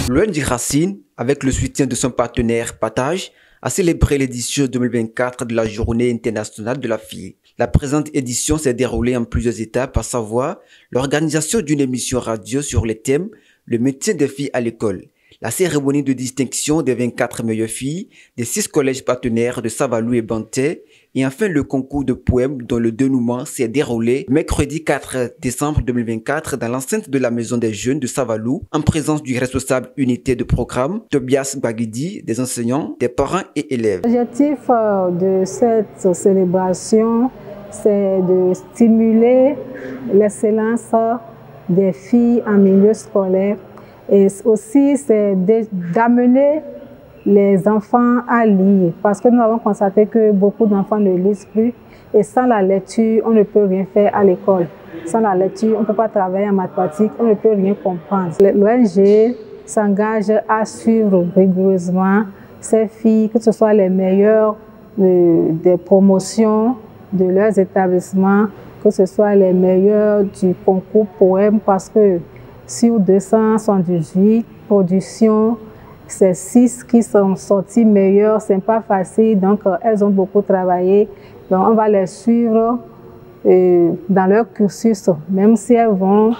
L'ONG Racine, avec le soutien de son partenaire Partage, a célébré l'édition 2024 de la Journée internationale de la fille. La présente édition s'est déroulée en plusieurs étapes, à savoir l'organisation d'une émission radio sur le thème « Le maintien des filles à l'école », la cérémonie de distinction des 24 meilleures filles des 6 collèges partenaires de Savalou et Banté, et enfin le concours de poèmes dont le dénouement s'est déroulé mercredi 4 décembre 2024 dans l'enceinte de la Maison des Jeunes de Savalou, en présence du responsable unité de programme, Tobias Baguidi, des enseignants, des parents et élèves. L'objectif de cette célébration, c'est de stimuler l'excellence des filles en milieu scolaire et aussi c'est d'amener les enfants à lire, parce que nous avons constaté que beaucoup d'enfants ne lisent plus et sans la lecture, on ne peut rien faire à l'école. Sans la lecture, on ne peut pas travailler en mathématiques, on ne peut rien comprendre. L'ONG s'engage à suivre rigoureusement ces filles, que ce soit les meilleures des promotions de leurs établissements, que ce soit les meilleurs du concours poème, parce que sur 278 productions, c'est 6 qui sont sortis meilleurs, c'est pas facile, donc elles ont beaucoup travaillé. Donc on va les suivre dans leur cursus, même si elles vont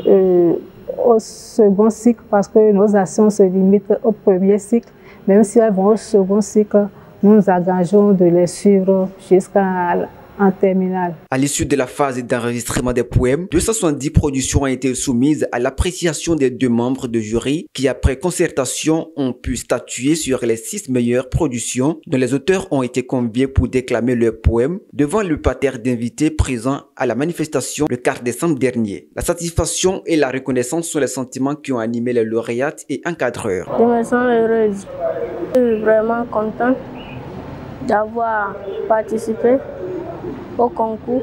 au second cycle, parce que nos actions se limitent au premier cycle, même si elles vont au second cycle, nous nous engageons de les suivre jusqu'en terminale. À l'issue de la phase d'enregistrement des poèmes, 270 productions ont été soumises à l'appréciation des 2 membres de jury qui, après concertation, ont pu statuer sur les 6 meilleures productions dont les auteurs ont été conviés pour déclamer leurs poèmes devant le parterre d'invités présents à la manifestation le 4 décembre dernier. La satisfaction et la reconnaissance sont les sentiments qui ont animé les lauréates et encadreurs. Je me sens heureuse. Je suis vraiment contente d'avoir participé au concours.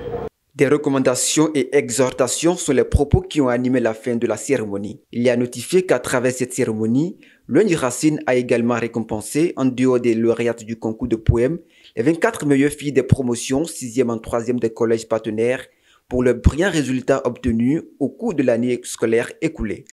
Des recommandations et exhortations sont les propos qui ont animé la fin de la cérémonie. Il est à notifier qu'à travers cette cérémonie, l'ONG Racine a également récompensé, en dehors des lauréates du concours de poèmes, les 24 meilleures filles des promotions 6e en 3e des collèges partenaires pour leurs brillants résultats obtenus au cours de l'année scolaire écoulée.